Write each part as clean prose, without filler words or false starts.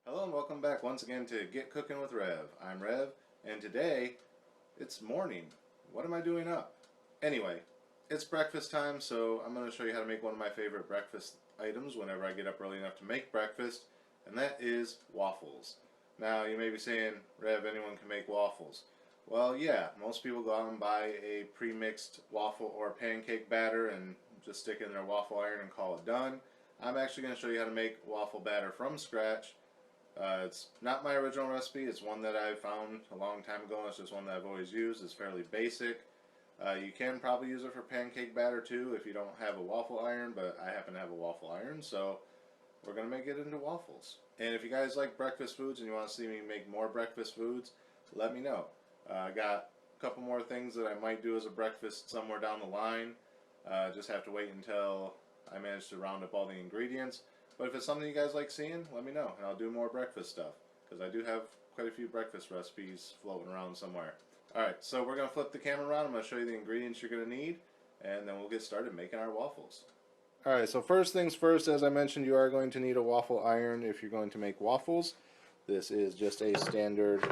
Hello and welcome back once again to Get Cooking with Rev. I'm Rev, and today it's morning. What am I doing up? Anyway, it's breakfast time, so I'm going to show you how to make one of my favorite breakfast items whenever I get up early enough to make breakfast, and that is waffles. Now, you may be saying, Rev, anyone can make waffles. Well, yeah, most people go out and buy a pre-mixed waffle or pancake batter and just stick it in their waffle iron and call it done. I'm actually going to show you how to make waffle batter from scratch. It's not my original recipe. It's one that I found a long time ago. It's just one that I've always used. It's fairly basic. You can probably use it for pancake batter too if you don't have a waffle iron, but I happen to have a waffle iron, so we're going to make it into waffles. And if you guys like breakfast foods and you want to see me make more breakfast foods, let me know. I got a couple more things that I might do as a breakfast somewhere down the line. Just have to wait until I manage to round up all the ingredients. But if it's something you guys like seeing, let me know, and I'll do more breakfast stuff, because I do have quite a few breakfast recipes floating around somewhere. Alright, so we're going to flip the camera around. I'm going to show you the ingredients you're going to need, and then we'll get started making our waffles. Alright, so first things first, as I mentioned, you are going to need a waffle iron if you're going to make waffles. This is just a standard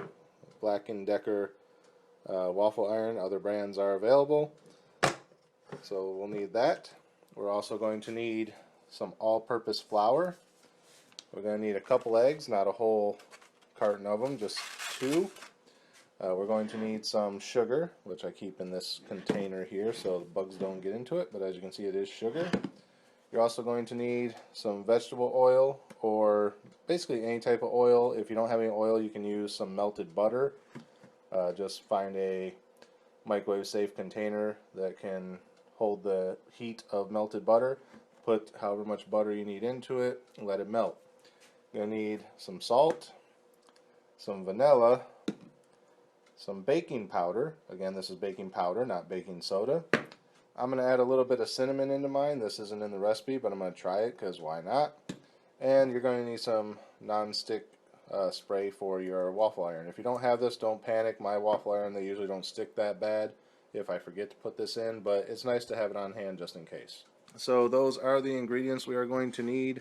Black & Decker waffle iron. Other brands are available, so we'll need that. We're also going to need some all-purpose flour. We're going to need a couple eggs, not a whole carton of them, just two. We're going to need some sugar, which I keep in this container here so the bugs don't get into it, but as you can see it is sugar. You're also going to need some vegetable oil, or basically any type of oil. If you don't have any oil, you can use some melted butter. Just find a microwave safe container that can hold the heat of melted butter. Put however much butter you need into it and let it melt. You're going to need some salt, some vanilla, some baking powder. Again, this is baking powder, not baking soda. I'm going to add a little bit of cinnamon into mine. This isn't in the recipe, but I'm going to try it because why not? And you're going to need some non-stick spray for your waffle iron. If you don't have this, don't panic. My waffle iron, they usually don't stick that bad if I forget to put this in, but it's nice to have it on hand just in case. So those are the ingredients we are going to need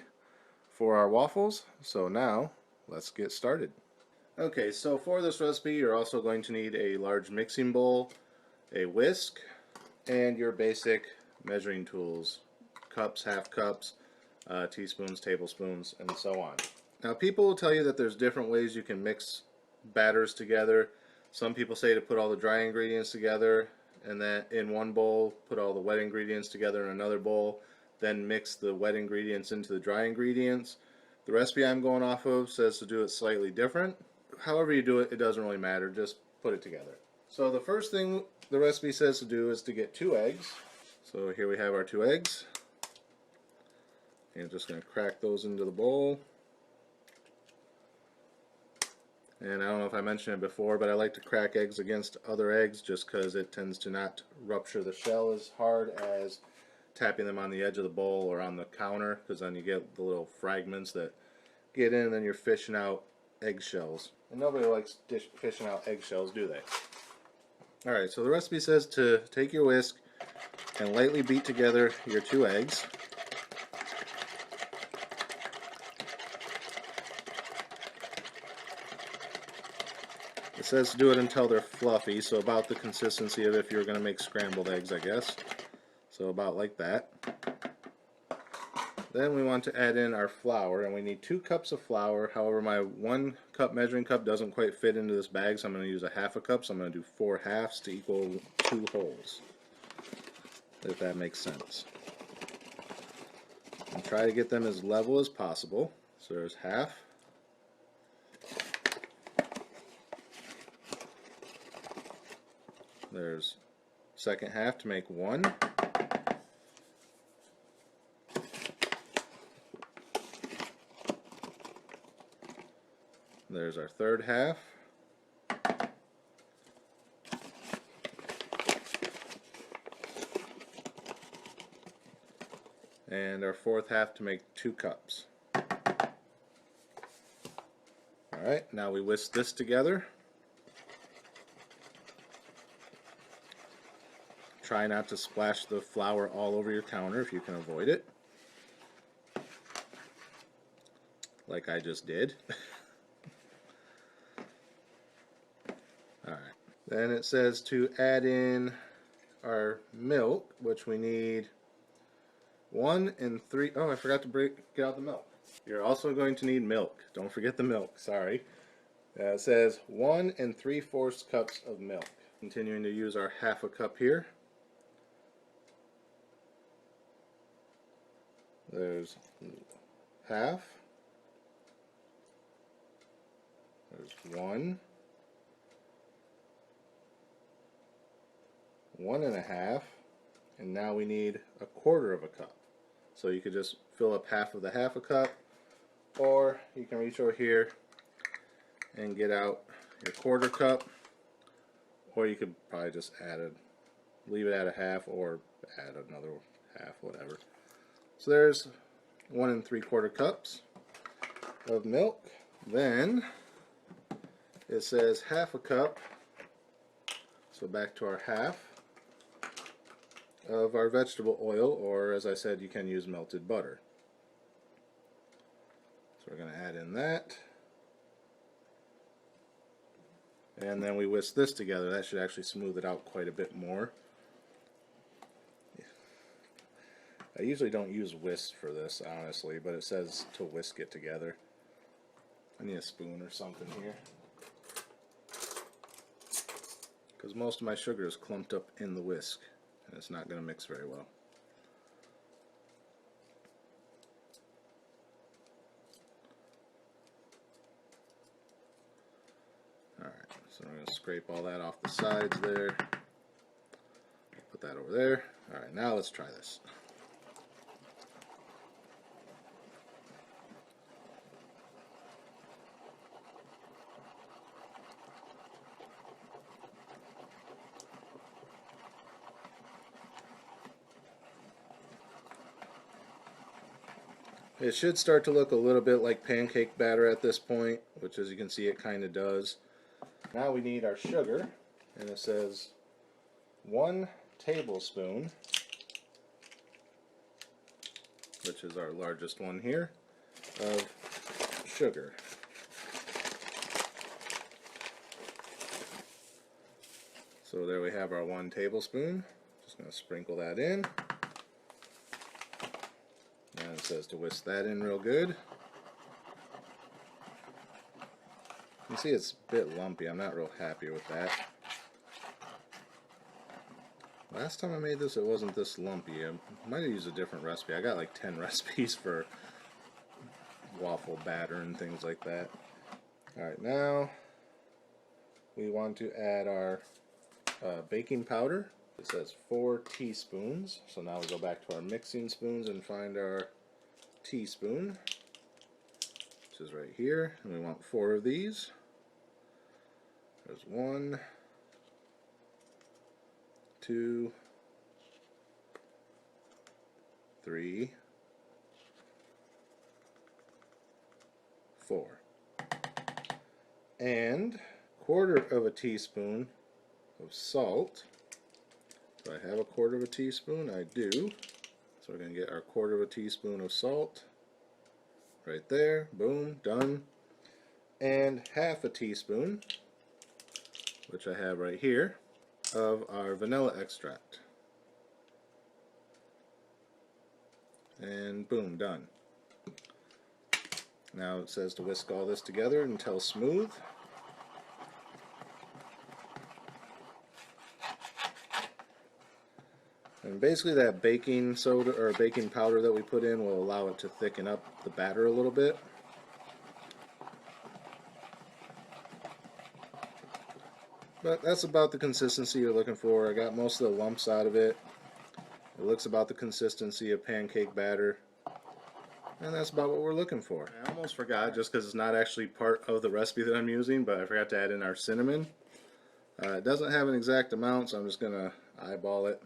for our waffles. So now, let's get started. Okay, so for this recipe, you're also going to need a large mixing bowl, a whisk, and your basic measuring tools. Cups, half cups, teaspoons, tablespoons, and so on. Now people will tell you that there's different ways you can mix batters together. Some people say to put all the dry ingredients together and then in one bowl, put all the wet ingredients together in another bowl, then mix the wet ingredients into the dry ingredients. The recipe I'm going off of says to do it slightly different. However you do it, it doesn't really matter, just put it together. So the first thing the recipe says to do is to get 2 eggs. So here we have our 2 eggs. And I'm just going to crack those into the bowl. And I don't know if I mentioned it before, but I like to crack eggs against other eggs just because it tends to not rupture the shell as hard as tapping them on the edge of the bowl or on the counter, because then you get the little fragments that get in and then you're fishing out eggshells. And nobody likes fishing out eggshells, do they? Alright, so the recipe says to take your whisk and lightly beat together your 2 eggs. It says to do it until they're fluffy, so about the consistency of if you're going to make scrambled eggs, I guess. So about like that. Then we want to add in our flour, and we need 2 cups of flour. However, my 1 cup measuring cup doesn't quite fit into this bag, so I'm going to use a half a cup, so I'm going to do 4 halves to equal 2 wholes, if that makes sense. And try to get them as level as possible. So there's half. There's second half to make 1. There's our third half. And our fourth half to make 2 cups. Alright, now we whisk this together. Try not to splash the flour all over your counter if you can avoid it, like I just did. Then it says to add in our milk, which we need 1 and 3. Oh, I forgot to get out the milk. You're also going to need milk. Don't forget the milk. Sorry. It says 1 and 3/4 cups of milk. Continuing to use our half a cup here. There's half. There's 1. 1 1/2. And now we need 1/4 of a cup. So you could just fill up half of the half a cup, or you can reach over here and get out your 1/4 cup, or you could probably just leave it at a half or add another half, whatever. So there's 1 3/4 cups of milk. Then it says half a cup, so back to our half of our vegetable oil, or as I said, you can use melted butter. So we're going to add in that. And then we whisk this together. That should actually smooth it out quite a bit more. I usually don't use whisk for this, honestly, but it says to whisk it together. I need a spoon or something here, because most of my sugar is clumped up in the whisk, and it's not going to mix very well. Alright, so I'm going to scrape all that off the sides there. Put that over there. Alright, now let's try this. It should start to look a little bit like pancake batter at this point, which as you can see it kind of does. Now we need our sugar, and it says 1 tablespoon, which is our largest one here, of sugar. So there we have our 1 tablespoon. Just going to sprinkle that in. And it says to whisk that in real good. You can see it's a bit lumpy. I'm not real happy with that. Last time I made this, it wasn't this lumpy. I might have used a different recipe. I got like 10 recipes for waffle batter and things like that. Alright, now we want to add our baking powder. It says 4 teaspoons. So now we go back to our mixing spoons and find our teaspoon, which is right here, and we want 4 of these. There's 1, 2, 3, 4, and 1/4 of a teaspoon of salt. Do I have a 1/4 of a teaspoon? I do. So we're going to get our 1/4 of a teaspoon of salt right there. Boom, done. And half a teaspoon, which I have right here, of our vanilla extract. And boom, done. Now it says to whisk all this together until smooth. And basically that baking soda or baking powder that we put in will allow it to thicken up the batter a little bit. But that's about the consistency you're looking for. I got most of the lumps out of it. It looks about the consistency of pancake batter. And that's about what we're looking for. I almost forgot, just because it's not actually part of the recipe that I'm using, but I forgot to add in our cinnamon. It doesn't have an exact amount, so I'm just going to eyeball it.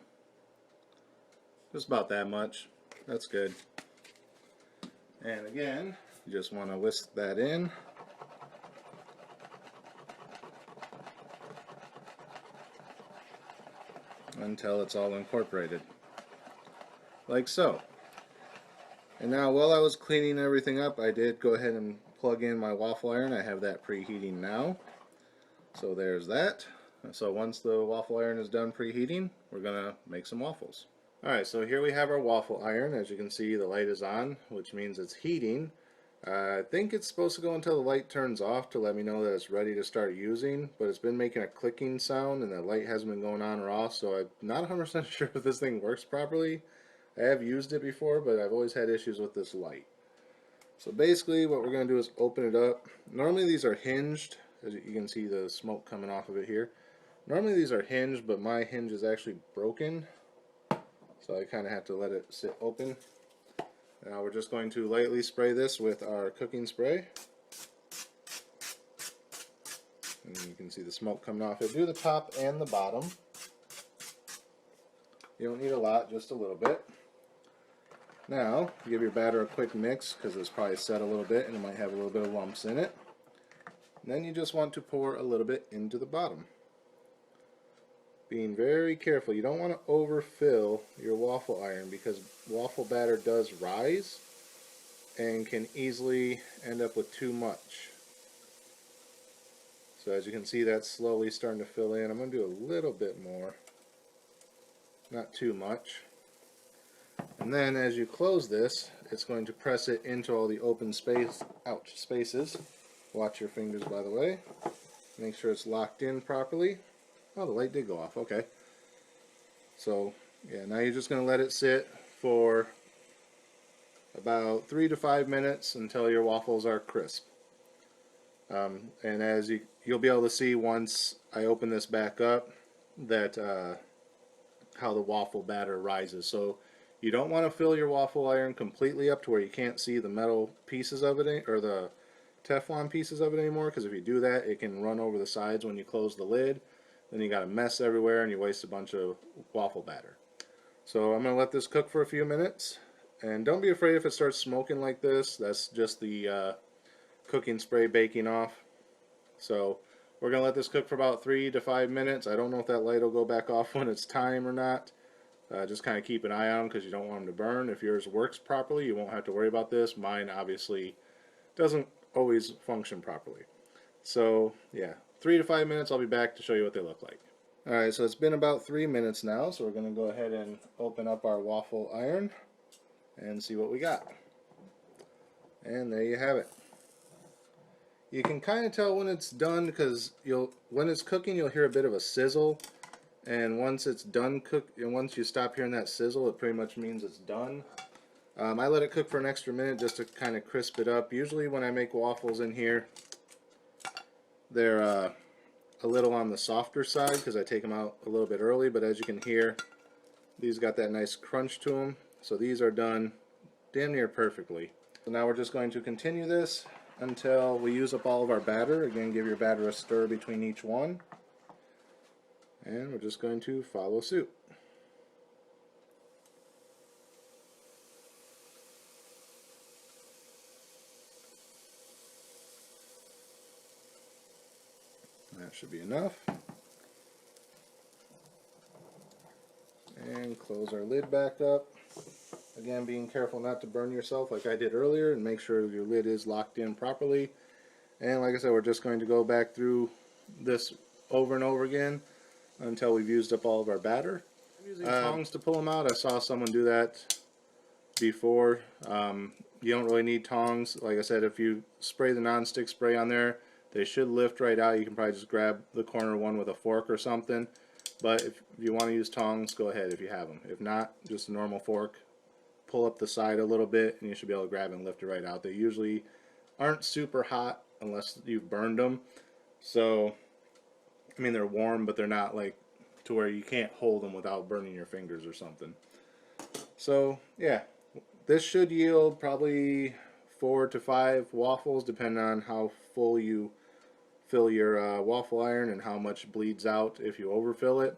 Just about that much. That's good. And again, you just want to whisk that in. Until it's all incorporated. Like so. And now while I was cleaning everything up, I did go ahead and plug in my waffle iron. I have that preheating now. So there's that. So once the waffle iron is done preheating, we're gonna make some waffles. Alright, so here we have our waffle iron. As you can see, the light is on, which means it's heating. I think it's supposed to go until the light turns off to let me know that it's ready to start using, but it's been making a clicking sound and the light hasn't been going on or off, so I'm not 100% sure if this thing works properly. I have used it before, but I've always had issues with this light. So basically what we're going to do is open it up. Normally these are hinged, as you can see the smoke coming off of it here. Normally these are hinged, but my hinge is actually broken, so I kind of have to let it sit open. Now we're just going to lightly spray this with our cooking spray. And you can see the smoke coming off it. Do the top and the bottom. You don't need a lot, just a little bit. Now, give your batter a quick mix because it's probably set a little bit and it might have a little bit of lumps in it. And then you just want to pour a little bit into the bottom. Being very careful, you don't want to overfill your waffle iron because waffle batter does rise and can easily end up with too much. So as you can see, that's slowly starting to fill in. I'm going to do a little bit more, not too much. And then as you close this, it's going to press it into all the open spaces. Watch your fingers, by the way. Make sure it's locked in properly. Oh, the light did go off. Okay. So, yeah, now you're just going to let it sit for about 3 to 5 minutes until your waffles are crisp. And as you'll be able to see once I open this back up that how the waffle batter rises. So you don't want to fill your waffle iron completely up to where you can't see the metal pieces of it or the Teflon pieces of it anymore, because if you do that, it can run over the sides when you close the lid. Then you got a mess everywhere and you waste a bunch of waffle batter. So I'm going to let this cook for a few minutes. And don't be afraid if it starts smoking like this. That's just the cooking spray baking off. So we're going to let this cook for about 3 to 5 minutes. I don't know if that light will go back off when it's time or not. Just kind of keep an eye on them because you don't want them to burn. If yours works properly, you won't have to worry about this. Mine obviously doesn't always function properly. So yeah, 3 to 5 minutes, I'll be back to show you what they look like. Alright, so it's been about 3 minutes now, so we're going to go ahead and open up our waffle iron and see what we got. And there you have it. You can kind of tell when it's done because when it's cooking you'll hear a bit of a sizzle, and once it's done and once you stop hearing that sizzle, it pretty much means it's done. I let it cook for an extra minute just to kind of crisp it up. Usually when I make waffles in here, they're a little on the softer side because I take them out a little bit early, but as you can hear, these got that nice crunch to them. So these are done damn near perfectly. So now we're just going to continue this until we use up all of our batter. Again, give your batter a stir between each one. And we're just going to follow suit. That should be enough. And close our lid back up. Again, being careful not to burn yourself like I did earlier, and make sure your lid is locked in properly. And like I said, we're just going to go back through this over and over again until we've used up all of our batter. I'm using tongs to pull them out. I saw someone do that before. You don't really need tongs. Like I said, if you spray the non-stick spray on there, they should lift right out. You can probably just grab the corner one with a fork or something. But if you want to use tongs, go ahead if you have them. If not, just a normal fork. Pull up the side a little bit and you should be able to grab and lift it right out. They usually aren't super hot unless you've burned them. So, I mean, they're warm, but they're not like to where you can't hold them without burning your fingers or something. So, yeah, this should yield probably 4 to 5 waffles, depending on how full you fill your waffle iron and how much bleeds out if you overfill it.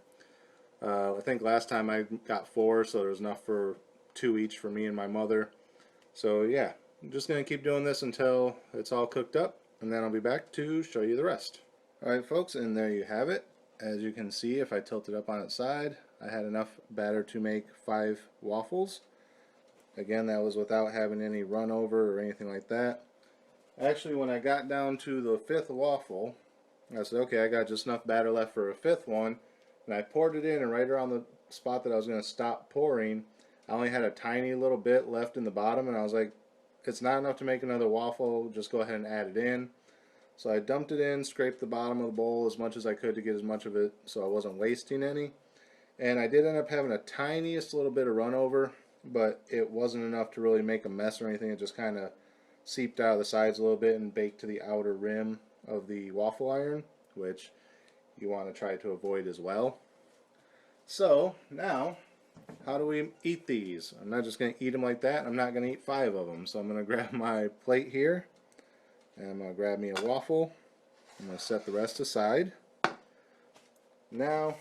I think last time I got 4, so there was enough for 2 each for me and my mother. So yeah, I'm just going to keep doing this until it's all cooked up, and then I'll be back to show you the rest. Alright folks, and there you have it. As you can see, if I tilt it up on its side, I had enough batter to make 5 waffles. Again, that was without having any run over or anything like that. Actually, when I got down to the 5th waffle, I said, okay, I got just enough batter left for a fifth one. And I poured it in, and right around the spot that I was going to stop pouring, I only had a tiny little bit left in the bottom, and I was like, it's not enough to make another waffle, just go ahead and add it in. So I dumped it in, scraped the bottom of the bowl as much as I could to get as much of it so I wasn't wasting any. And I did end up having a tiniest little bit of run over, but it wasn't enough to really make a mess or anything. It just kind of seeped out of the sides a little bit and baked to the outer rim of the waffle iron, which you want to try to avoid as well. So now, how do we eat these? I'm not just going to eat them like that. I'm not going to eat 5 of them. So I'm going to grab my plate here, and I'm going to grab me a waffle. I'm going to set the rest aside. Now,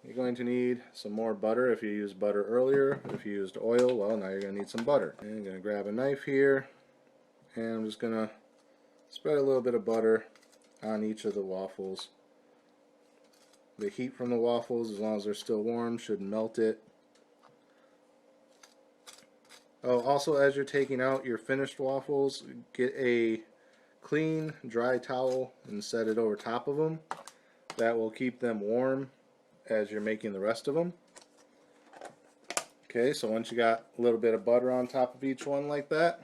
you're going to need some more butter if you used butter earlier. If you used oil, well, now you're going to need some butter. And I'm going to grab a knife here, and I'm just going to spread a little bit of butter on each of the waffles. The heat from the waffles, as long as they're still warm, should melt it. Oh, also, as you're taking out your finished waffles, get a clean, dry towel and set it over top of them. That will keep them warm as you're making the rest of them. Okay, so once you got a little bit of butter on top of each one like that,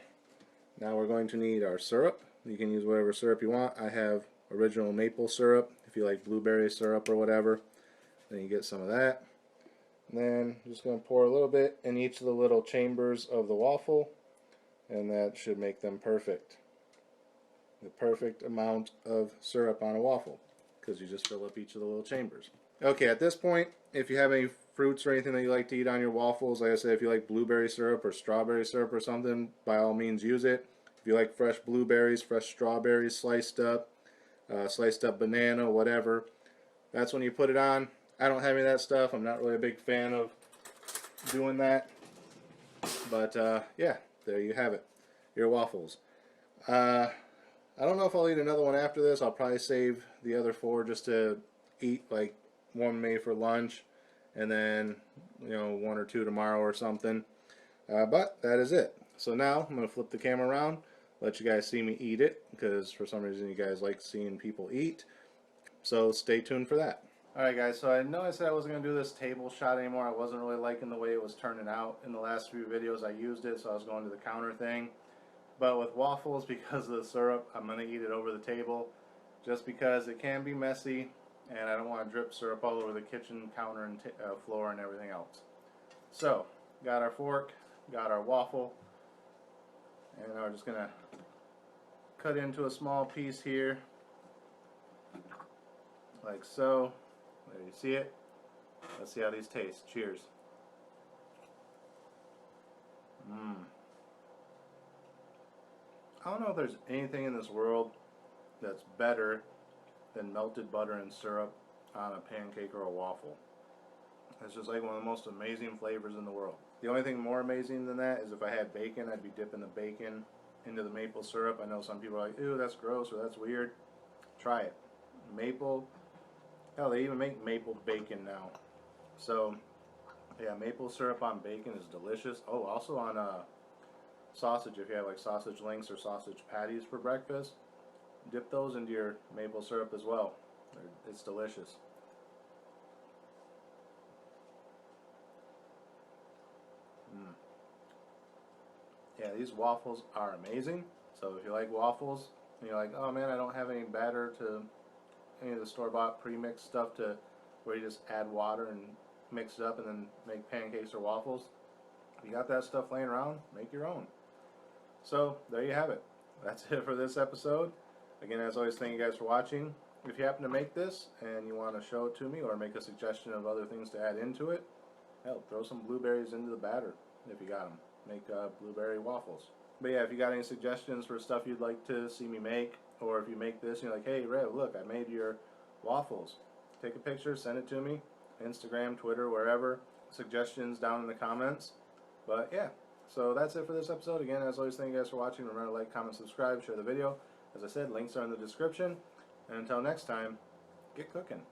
now we're going to need our syrup. You can use whatever syrup you want. I have original maple syrup. If you like blueberry syrup or whatever, then you get some of that. And then I'm just going to pour a little bit in each of the little chambers of the waffle, and that should make them perfect. The perfect amount of syrup on a waffle, because you just fill up each of the little chambers. Okay, at this point, if you have any fruits or anything that you like to eat on your waffles, like I said, if you like blueberry syrup or strawberry syrup or something, by all means use it. If you like fresh blueberries, fresh strawberries sliced up banana, whatever, that's when you put it on. I don't have any of that stuff. I'm not really a big fan of doing that. But yeah, there you have it. Your waffles. I don't know if I'll eat another one after this. I'll probably save the other 4 just to eat, like one made for lunch, and then 1 or 2 tomorrow or something. But that is it. So now I'm going to flip the camera around, let you guys see me eat it, because for some reason you guys like seeing people eat. So stay tuned for that. Alright guys, so I know I said I wasn't going to do this table shot anymore. I wasn't really liking the way it was turning out. In the last few videos I used it, so I was going to the counter thing. But with waffles, because of the syrup, I'm going to eat it over the table, just because it can be messy, and I don't want to drip syrup all over the kitchen counter and floor and everything else. So, got our fork, got our waffle, and now we're just going to cut into a small piece here, like so. There, you see it? Let's see how these taste. Cheers. I don't know if there's anything in this world that's better than melted butter and syrup on a pancake or a waffle. It's just like one of the most amazing flavors in the world. The only thing more amazing than that is if I had bacon, I'd be dipping the bacon into the maple syrup. I know some people are like, ew, that's gross or that's weird. Try it. Maple, hell, they even make maple bacon now. So, yeah, maple syrup on bacon is delicious. Oh, also on sausage, if you have like sausage links or sausage patties for breakfast, dip those into your maple syrup as well. It's delicious. Yeah, these waffles are amazing. So if you like waffles and you're like, oh man, I don't have any batter to any of the store-bought pre-mixed stuff to where you just add water and mix it up and then make pancakes or waffles, if you got that stuff laying around, make your own. So there you have it. That's it for this episode. Again, as always, thank you guys for watching. If you happen to make this and you want to show it to me or make a suggestion of other things to add into it, hell, throw some blueberries into the batter if you got them. Make blueberry waffles. But yeah, if you got any suggestions for stuff you'd like to see me make, or if you make this and you're like, hey Rev, look, I made your waffles, take a picture, send it to me, Instagram, Twitter, wherever. Suggestions down in the comments. But yeah, so that's it for this episode. Again, as always, thank you guys for watching. Remember to like, comment, subscribe, share the video. As I said, links are in the description. And until next time, get cooking.